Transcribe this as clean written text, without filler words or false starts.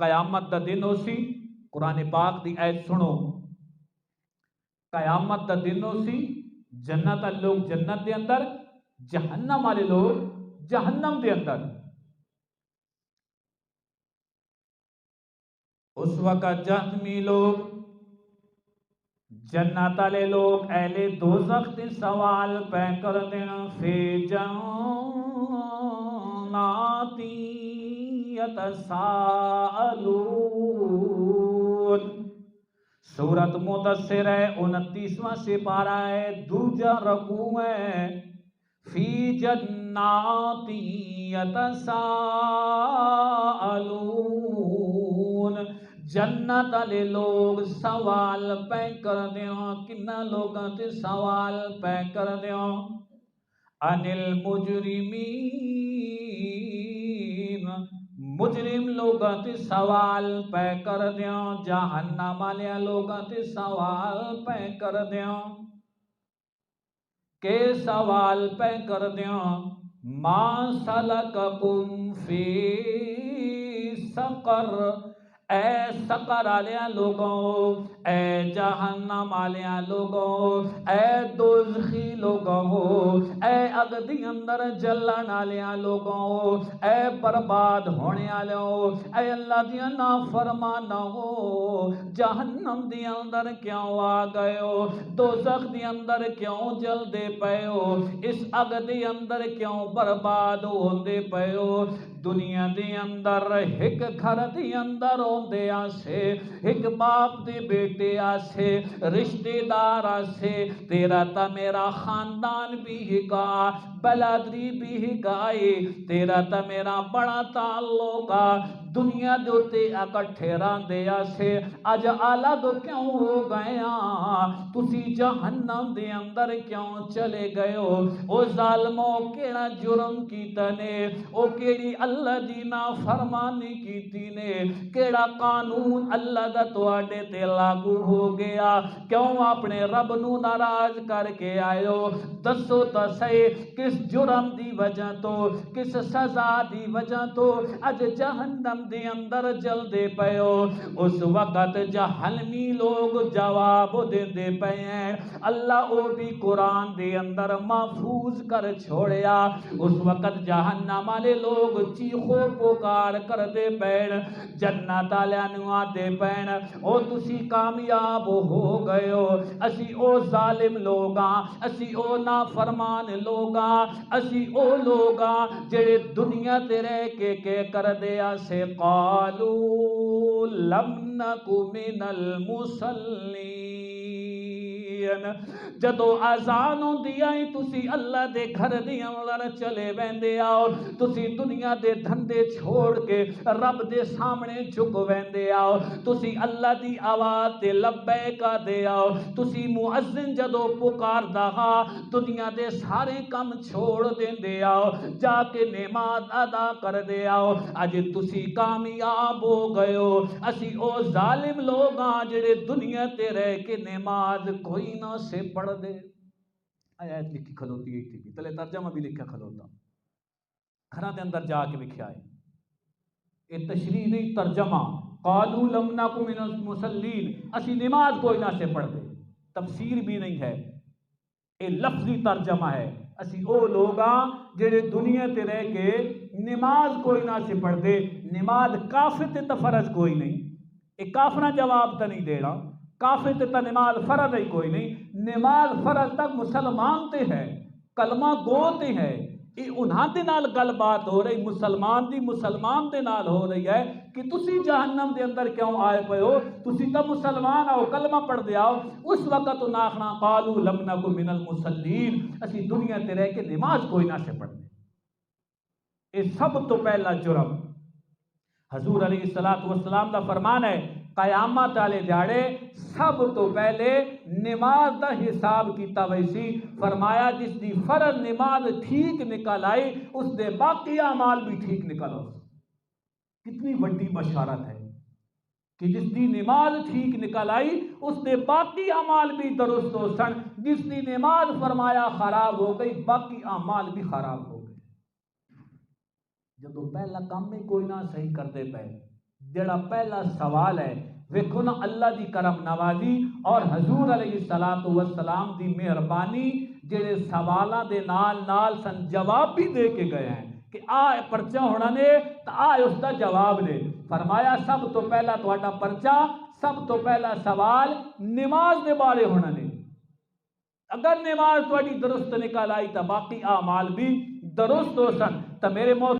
قیامت دا دن ہو سی، قرآن پاک دی ایت سنو، قیامت دا دن ہو سی، جنت والے لوگ جنت دے اندر، جہنم والے لوگ جہنم دے اندر۔ اس وقت جہنمی لوگ، جنت والے لوگ اہل دوزخ تے سوال پہ کر دینا، فی جنات یتساءلون۔ سورت مدثر ہے، 29واں سپارہ ہے، دوجا رکوع ہے، فی جنات یتساءلون۔ جنت والے لوگ سوال پہ کر دیاں، کنا لوگاں تے سوال پہ کر دیاں، عن المجرمین، مجرم لوگاں تے سوال پہ کر دیاں، جہنم والے لوگاں تے سوال پہ کر دیاں، کہ سوال پہ کر دیاں، ما سلککم فی سقر، اے سقر آلیاں لوگوں، اے جہنم آلیاں لوگوں، اے دوزخی لوگوں، اے اگدی اندر جلن آلیاں لوگوں، اے برباد ہونے آلیوں، اے اللہ دیاں نافرمانوں، جہنم دی اندر کیوں آ گئے ہو، دوزخ دی اندر کیوں جل دے پئے ہو، اس اگ دی اندر کیوں برباد ہوندے پئے ہو۔ دنیا دے اندر ایک گھر دی اندر ہوندے آسے، ایک باپ دے بیٹے آسے، رشتہ دار آسے، تیرا تا میرا خاندان بھی ہکا، بلادری بھی ہکائی، تیرا تا میرا بڑا تعلق آ، دنیا دوتے اکٹھے راندے آسے، اج الگ کیوں ہو گئے آں، تسی جہنم دے اندر کیوں چلے گئے ہو۔ او ظالموں، کیڑا جرم کیتا نے، او کیڑی اللہ دی نافرمانی کیتی نے، کیڑا قانون اللہ دا تواڈے تے لاگو ہو گیا، کیوں اپنے رب نو ناراض کر کے آئے ہو، دسو تا صحیح، کس جرم دی وجہ تو، کس سزا دی وجہ تو اج جہنم دے اندر جل دے پئے ہو۔ اس وقت جہنمی لوگ جواب دیندے پئے ہیں، اللہ او بھی قرآن دے اندر محفوظ کر چھوڑیا۔ اس وقت جہنم والے لوگ چیخو پکار کر دے پین، جنت والے نو آدے پین، او تسی کامیاب ہو گئے ہو، اسی او ظالم لوگاں، اسی او نافرمان لوگاں، اسی او لوگاں جڑے دنیا تے رہ کے کر دیا سے، قالو لم نک من المصلین، جدو آزان ہوندی آئی تسی اللہ دے گھر دی اندر چلے ویندے آؤ، تسی دنیا دے دھندے چھوڑ کے رب دے سامنے جھک ویندے آؤ، تسی اللہ دی آواز تے لبیک دے آؤ، تسی مؤذن جدو پکار دہا دنیا دے سارے کم چھوڑ دیندے آؤ، جا کے نماز ادا کر دے آؤ، اج تسی کامیاب ہو گئے ہو، اسی او ظالم لوگاں جڑے دنیا تے رہ کے نماز کوئی نہ سے پڑھ دے۔ آیت لکھی کھلوتی ہے تھی، تلے ترجمہ بھی لکھا کھلوتا، گھراں دے اندر جا کے لکھا ہے، یہ تشریح نہیں ترجمہ، قالوا لم نک من المصلین، اسی نماز کوئی نہ سے پڑھ دے، تفسیر بھی نہیں ہے، یہ لفظی ترجمہ ہے، اسی او لوگاں جڑے دنیا تے رہ کے نماز کوئی نہ سے پڑھ دے، نماز کافر تے فرض کوئی نہیں، یہ کافرہ جواب تا نہیں دینا، کافر تے نماز فرض ہی کوئی نہیں، نماز فرض تک مسلمان تے ہے، کلمہ گو تے ہے، یہ انہاں دے نال گل بات ہو رہی، مسلمان دی مسلمان دے نال ہو رہی ہے کہ تسی جہنم دے اندر کیوں آئے پئے ہو، تسی تا مسلمان آؤ، کلمہ پڑھ دے آؤ۔ اس وقت انہاں آخنا قالوا لم نک من المصلین، اسی دنیا تے رہ کے نماز کوئی نہ سے پڑھ دے۔ یہ سب تو پہلا جرم حضور علیہ السلام دا فرمان ہے، قیامت والے دیہاڑے سب تو پہلے نماز دا حساب کیتا ویسی، فرمایا جس دی فرض نماز ٹھیک نکل آئی اس دے باقی اعمال بھی ٹھیک نکل آؤ۔ کتنی بڑی بشارت ہے کہ جس دی نماز ٹھیک نکل آئی اس دے باقی اعمال بھی درست ہو سن، جس دی نماز فرمایا خراب ہو گئی باقی اعمال بھی خراب ہو گئے۔ جدو پہلا کام ہی کوئی نہ صحیح کر دے پے، جڑا پہلا سوال ہے ویکھو نا اللہ دی کرم نوازی اور حضور علیہ الصلوۃ والسلام دی مہربانی جڑے سوالاں دے نال نال سن جواب بھی دے کے گئے ہیں کہ آ پرچہ ہونا نے تو آ اس دا جواب دے. فرمایا سب تو پہلا تہاڈا پرچہ سب تو پہلا سوال نماز دے بارے ہونا نے. اگر نماز تہاڈی درست نکل آئی تو باقی اعمال بھی درست ہو سن. تو میرے